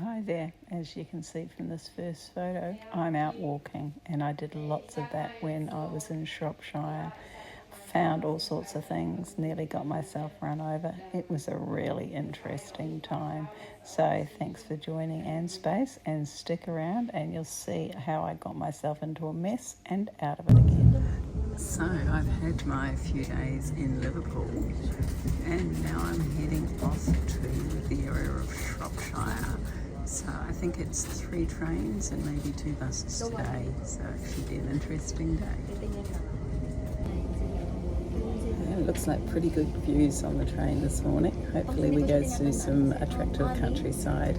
Hi there, as you can see from this first photo, I'm out walking and I did lots of that when I was in Shropshire. Found all sorts of things, nearly got myself run over. It was a really interesting time. So thanks for joining Anne's Space and stick around and you'll see how I got myself into a mess and out of it again. So I've had my few days in Liverpool and now I'm heading off to the area of Shropshire. So I think it's 3 trains and maybe 2 buses today, so it should be an interesting day. It looks like pretty good views on the train this morning. Hopefully we go through some attractive countryside.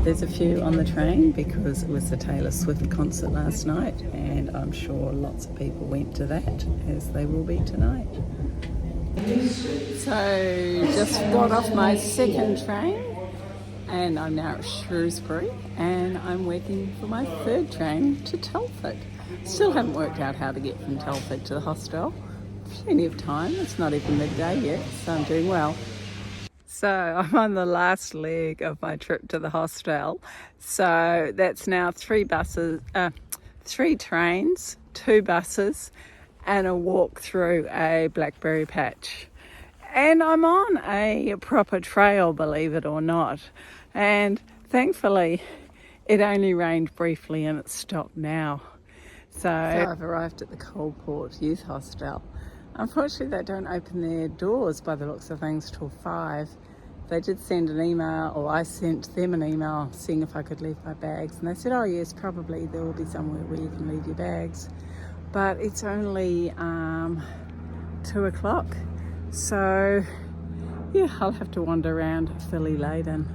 There's a few on the train because it was the Taylor Swift concert last night and I'm sure lots of people went to that, as they will be tonight. So just got off my second train and I'm now at Shrewsbury and I'm waiting for my 3rd train to Telford. Still haven't worked out how to get from Telford to the hostel. Plenty of time, it's not even midday yet, so I'm doing well. So I'm on the last leg of my trip to the hostel. So that's now 3 trains, 2 buses and a walk through a blackberry patch. And I'm on a proper trail, believe it or not. And thankfully it only rained briefly and it's stopped now. So I've arrived at the Coalport Youth Hostel. Unfortunately, they don't open their doors by the looks of things till 5. They did send an email, or I sent them an email seeing if I could leave my bags. And they said, oh yes, probably there will be somewhere where you can leave your bags. But it's only 2 o'clock. So yeah, I'll have to wander around fully laden.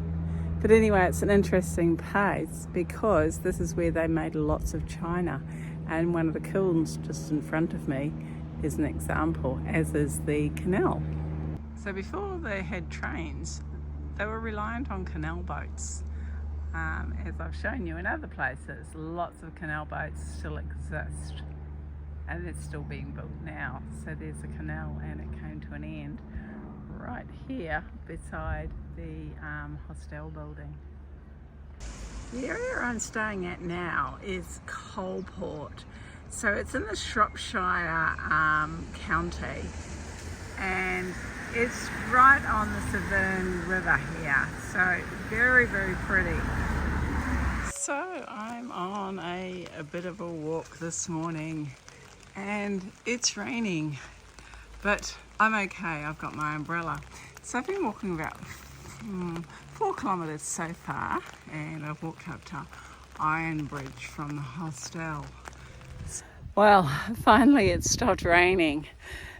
But anyway, it's an interesting place because this is where they made lots of china. And one of the kilns just in front of me is an example, as is the canal. So before they had trains, they were reliant on canal boats. As I've shown you in other places, lots of canal boats still exist and they're still being built now. So there's a canal and it came to an end right here beside the hostel building. The area I'm staying at now is Coalport. So it's in the Shropshire county and it's right on the Severn River here. So very, very pretty. So I'm on a bit of a walk this morning and it's raining, but I'm okay. I've got my umbrella. So I've been walking about 4 kilometres so far and I've walked up to Iron Bridge from the hostel. Well, finally it stopped raining.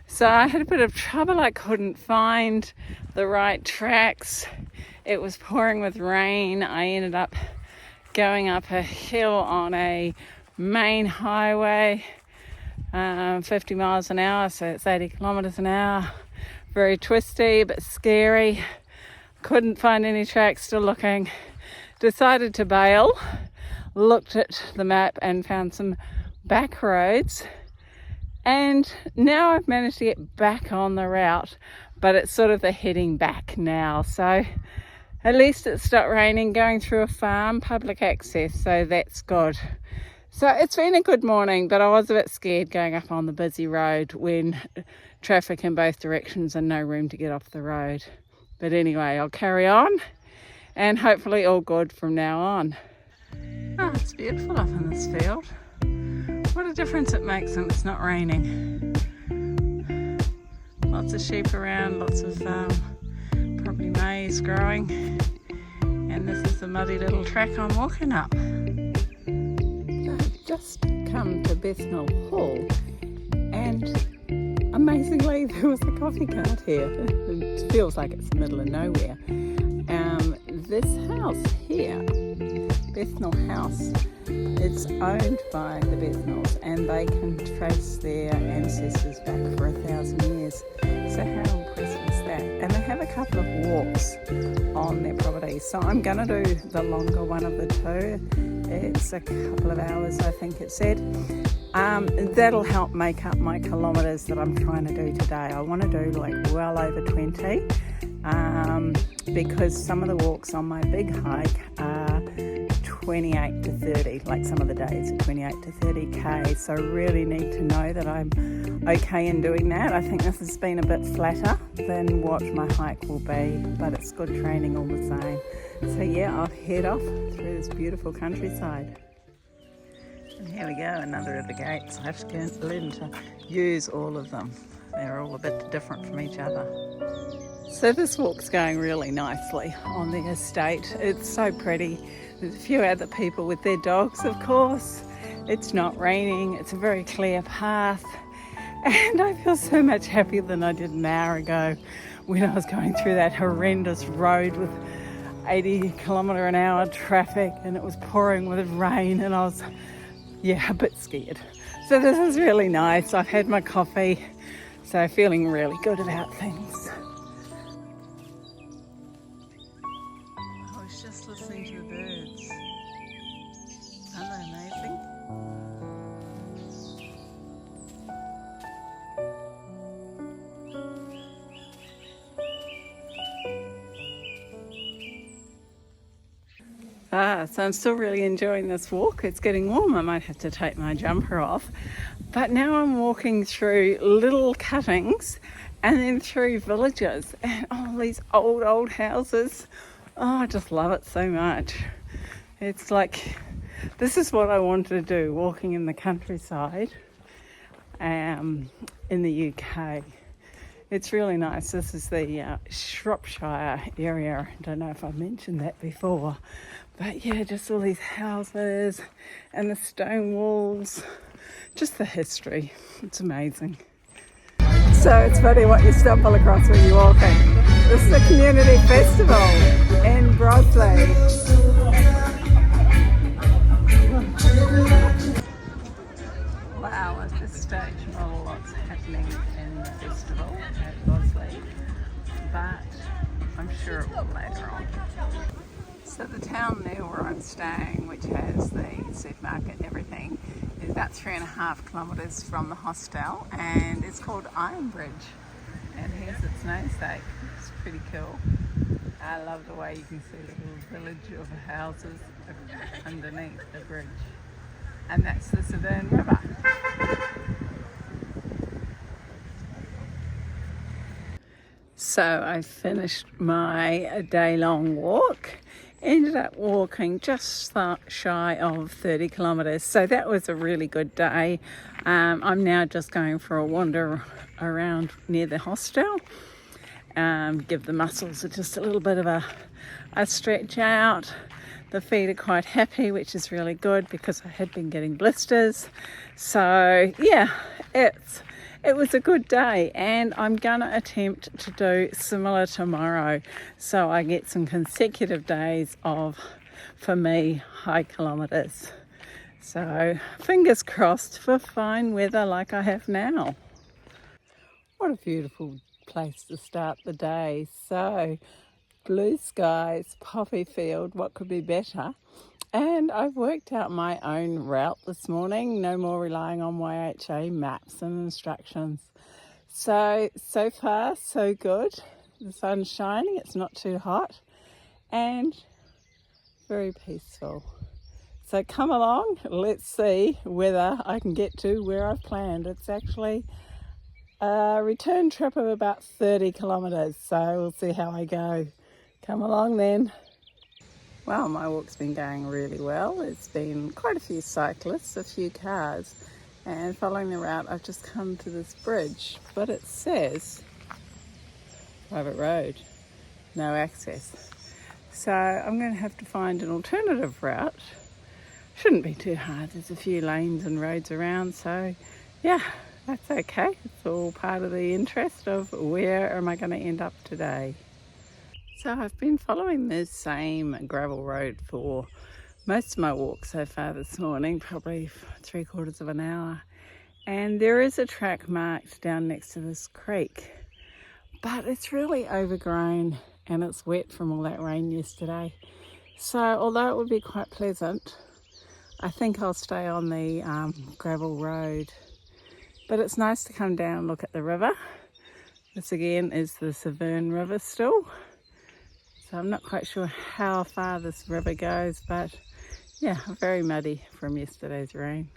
So I had a bit of trouble. I couldn't find the right tracks. It was pouring with rain. I ended up going up a hill on a main highway, 50 miles an hour, so it's 80 kilometres an hour. Very twisty, but scary. Couldn't find any tracks, still looking. Decided to bail. Looked at the map and found some back roads. And now I've managed to get back on the route, but it's sort of the heading back now. So at least it stopped raining, going through a farm, public access, so that's good. So it's been a good morning, but I was a bit scared going up on the busy road when traffic in both directions and no room to get off the road. But anyway, I'll carry on and hopefully all good from now on. Oh, it's beautiful up in this field. What a difference it makes when it's not raining. Lots of sheep around, lots of probably maize growing. And this is the muddy little track I'm walking up. I've just come to Bethnal Hall and amazingly there was a coffee cart here. It feels like it's the middle of nowhere. This house here, Bethnal House, it's owned by the Bethnals and they can trace their ancestors back for 1,000 years. So how impressive is that? And they have a couple of walks on their property. So I'm going to do the longer one of the 2. It's a couple of hours, I think it said. That'll help make up my kilometres that I'm trying to do today. I want to do like well over 20 because some of the walks on my big hike are 28 to 30, like some of the days are 28 to 30k, so I really need to know that I'm okay in doing that. I think this has been a bit flatter than what my hike will be, but it's good training all the same. So yeah, I'll head off through this beautiful countryside. And here we go, another of the gates. I have to learn to use all of them. They're all a bit different from each other. So this walk's going really nicely on the estate. It's so pretty. There's a few other people with their dogs, of course. It's not raining. It's a very clear path. And I feel so much happier than I did an hour ago when I was going through that horrendous road with 80km/h traffic and it was pouring with rain and I was, a bit scared. So this is really nice. I've had my coffee, so feeling really good about things. I was just listening to the birds. Aren't they amazing? So I'm still really enjoying this walk. It's getting warm. I might have to take my jumper off. But now I'm walking through little cuttings and then through villages and all these old houses. Oh, I just love it so much. It's like, this is what I wanted to do, walking in the countryside in the UK. It's really nice. This is the Shropshire area. I don't know if I've mentioned that before. But yeah, just all these houses and the stone walls. Just the history. It's amazing. So it's funny what you stumble across when you're walking. This is a community festival in Broadsley. Wow, at this stage not a lot's happening in the festival at Broadsley, but I'm sure it will later on. So the town there where I'm staying, which has the supermarket and everything, is about 3.5 kilometres from the hostel, and it's called Ironbridge. And here's its namesake. It's pretty cool. I love the way you can see the little village of houses underneath the bridge. And that's the Severn River. So I finished my day-long walk. Ended up walking just shy of 30 kilometres, so that was a really good day. I'm now just going for a wander around near the hostel, give the muscles just a little bit of a stretch out. The feet are quite happy, which is really good because I had been getting blisters. So yeah, it was a good day, and I'm gonna attempt to do similar tomorrow, so I get some consecutive days of, for me, high kilometres. So fingers crossed for fine weather like I have now. What a beautiful place to start the day. So blue skies, poppy field, what could be better? And I've worked out my own route this morning, no more relying on YHA maps and instructions. So far, so good. The sun's shining, it's not too hot, and very peaceful. So come along, let's see whether I can get to where I've planned. It's actually a return trip of about 30 kilometres, so we'll see how I go. Come along then. Well, my walk's been going really well. There's been quite a few cyclists, a few cars, and following the route I've just come to this bridge, but it says private road, no access. So I'm going to have to find an alternative route. Shouldn't be too hard, there's a few lanes and roads around, so yeah, that's okay. It's all part of the interest of where am I going to end up today. So I've been following the same gravel road for most of my walk so far this morning, probably 3/4 of an hour. And there is a track marked down next to this creek, but it's really overgrown and it's wet from all that rain yesterday. So although it would be quite pleasant, I think I'll stay on the gravel road. But it's nice to come down and look at the river. This again is the Severn River still. So I'm not quite sure how far this river goes, but Yeah, very muddy from yesterday's rain.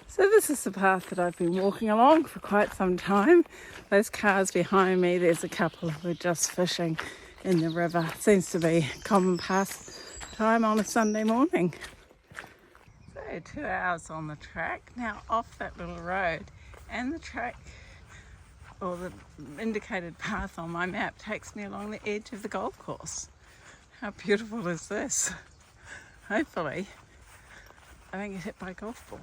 So this is the path that I've been walking along for quite some time. Those cars behind me, there's a couple who are just fishing in the river. Seems to be common pastime on a Sunday morning. So 2 hours on the track, now off that little road, and the track, or the indicated path on my map, takes me along the edge of the golf course. How beautiful is this? Hopefully I don't get hit by a golf ball.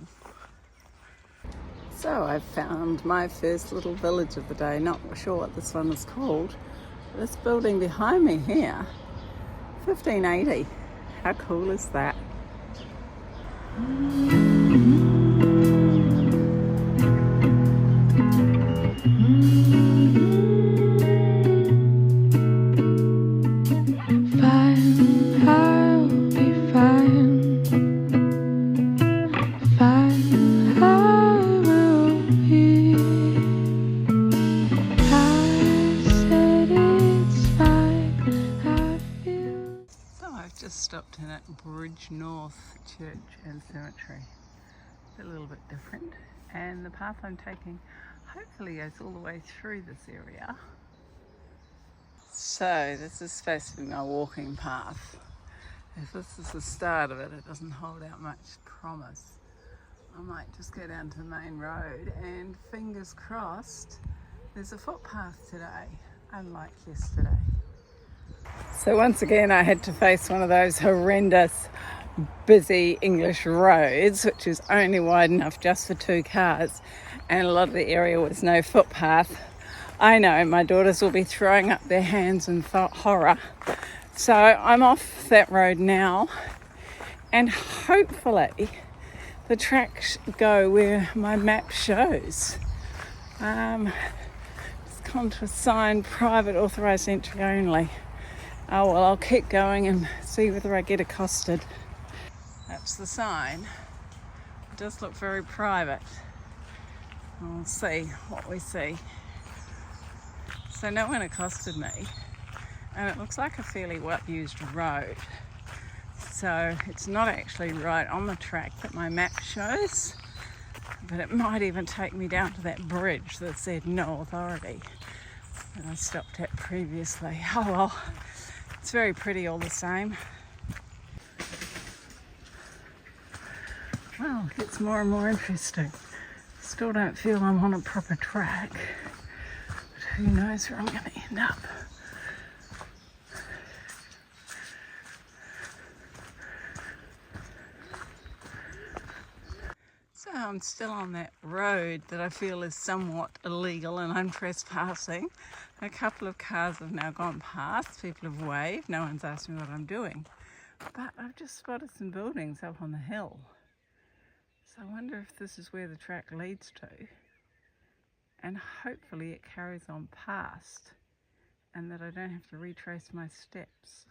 So I've found my first little village of the day. Not sure what this one is called. This building behind me here, 1580. How cool is that? Stopped in at Bridge North Church and Cemetery. It's a little bit different, and the path I'm taking hopefully goes all the way through this area. So this is supposed to be my walking path. If this is the start of it, it doesn't hold out much promise. I might just go down to the main road, and fingers crossed there's a footpath today, unlike yesterday. So once again I had to face one of those horrendous busy English roads, which is only wide enough just for 2 cars, and a lot of the area was no footpath. I know my daughters will be throwing up their hands in horror. So I'm off that road now, and hopefully the tracks go where my map shows. It's come to a sign, private authorised entry only. Oh well, I'll keep going and see whether I get accosted. That's the sign. It does look very private. We'll see what we see. So no one accosted me, and it looks like a fairly well-used road. So it's not actually right on the track that my map shows, but it might even take me down to that bridge that said no authority that I stopped at previously. Oh well. It's very pretty all the same. Well, it gets more and more interesting. Still don't feel I'm on a proper track, but who knows where I'm going to end up. So I'm still on that road that I feel is somewhat illegal, and I'm trespassing. A couple of cars have now gone past, people have waved, no one's asked me what I'm doing. But I've just spotted some buildings up on the hill. So I wonder if this is where the track leads to. And hopefully it carries on past, and that I don't have to retrace my steps.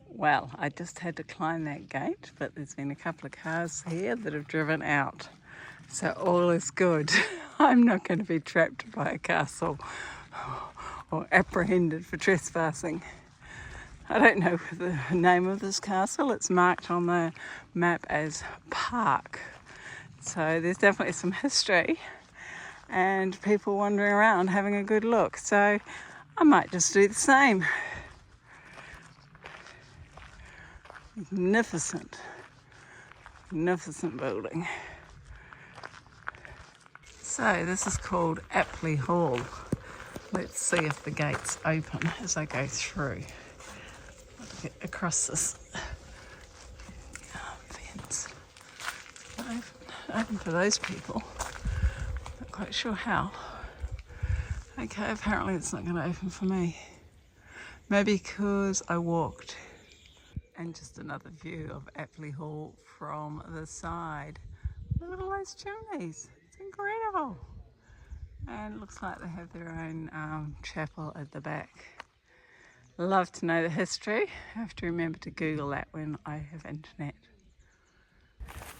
Well, I just had to climb that gate, but there's been a couple of cars here that have driven out. So all is good. I'm not going to be trapped by a castle or apprehended for trespassing. I don't know the name of this castle. It's marked on the map as Park. So there's definitely some history and people wandering around having a good look. So I might just do the same. Magnificent building. So this is called Apley Hall. Let's see if the gate's open as I go through. I'll get across this fence. Open for those people. Not quite sure how. Okay, apparently it's not going to open for me. Maybe because I walked. And just another view of Apley Hall from the side. Look at all those chimneys. It's incredible. And it looks like they have their own chapel at the back. Love to know the history. I have to remember to Google that when I have internet.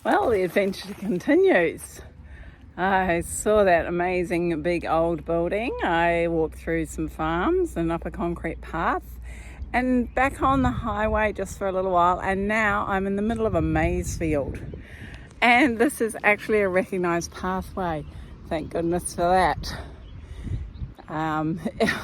Well, the adventure continues. I saw that amazing big old building. I walked through some farms and up a concrete path, and back on the highway just for a little while, and now I'm in the middle of a maize field. And this is actually a recognised pathway. Thank goodness for that. I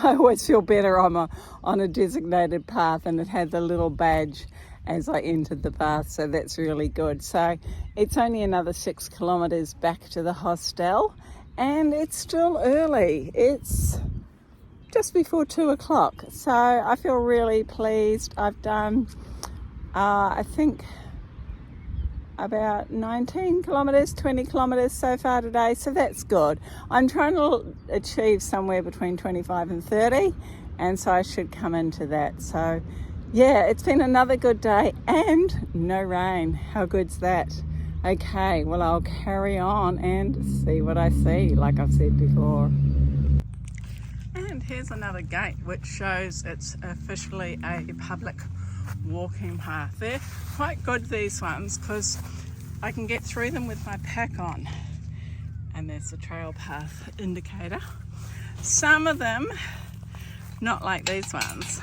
always feel better on a designated path, and it had the little badge as I entered the path, so that's really good. So it's only another 6 kilometres back to the hostel, and it's still early. It's just before 2 o'clock, so I feel really pleased. I've done I think about 19 kilometres, 20 kilometres so far today, so that's good. I'm trying to achieve somewhere between 25 and 30, and so I should come into that. So yeah, it's been another good day and no rain. How good's that? Okay, well, I'll carry on and see what I see, like I've said before. And here's another gate which shows it's officially a public walking path. They're quite good, these ones, because I can get through them with my pack on. And there's the trail path indicator. Some of them, not like these ones,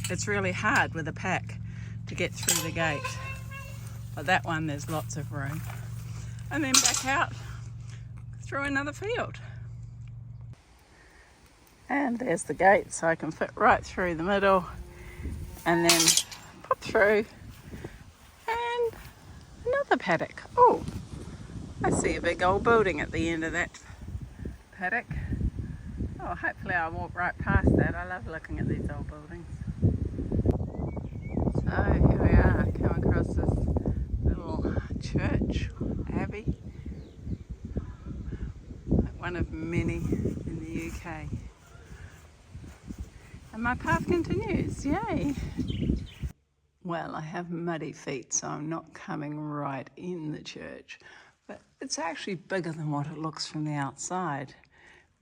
it's really hard with a pack to get through the gate, but that one there's lots of room. And then back out through another field. And there's the gate, so I can fit right through the middle and then pop through. And another paddock. Oh, I see a big old building at the end of that paddock. Oh, hopefully I'll walk right past that. I love looking at these old buildings. So here we are, come across this little church, abbey. One of many in the UK. And my path continues, yay! Well, I have muddy feet, so I'm not coming right in the church, but it's actually bigger than what it looks from the outside.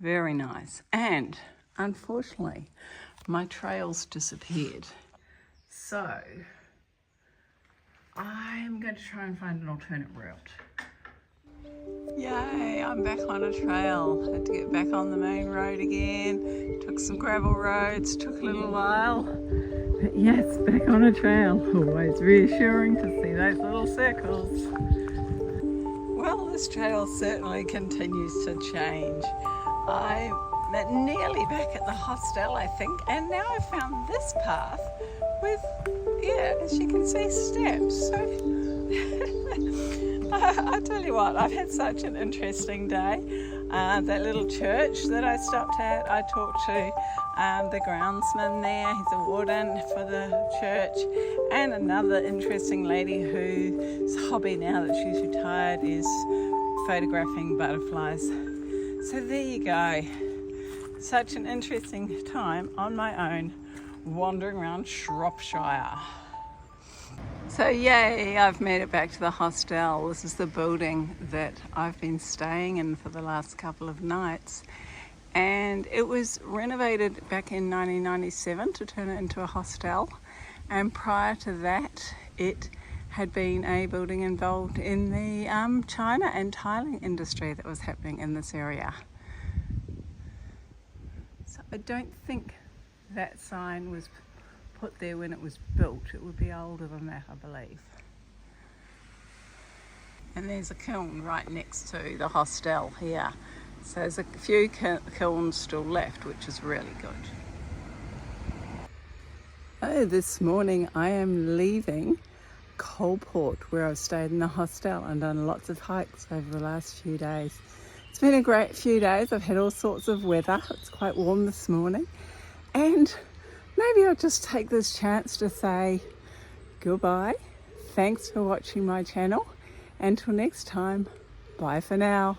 Very nice. And unfortunately, my trails disappeared. So I'm going to try and find an alternate route. Yay, I'm back on a trail. Had to get back on the main road again. Took some gravel roads, took a little while. But yes, back on a trail. Always reassuring to see those little circles. Well, this trail certainly continues to change. I'm nearly back at the hostel, I think, and now I've found this path with, yeah, as you can see, steps. So I tell you what, I've had such an interesting day. That little church that I stopped at, I talked to the groundsman there. He's a warden for the church, and another interesting lady whose hobby now that she's retired is photographing butterflies. So there you go. Such an interesting time on my own, wandering around Shropshire. So yay, I've made it back to the hostel. This is the building that I've been staying in for the last couple of nights. And it was renovated back in 1997 to turn it into a hostel. And prior to that, it had been a building involved in the China and tiling industry that was happening in this area. So I don't think that sign was put there when it was built. It would be older than that, I believe. And there's a kiln right next to the hostel here. So there's a few kilns still left, which is really good. Oh, this morning I am leaving Coalport, where I've stayed in the hostel and done lots of hikes over the last few days. It's been a great few days. I've had all sorts of weather. It's quite warm this morning. And maybe I'll just take this chance to say goodbye. Thanks for watching my channel. Until next time, bye for now.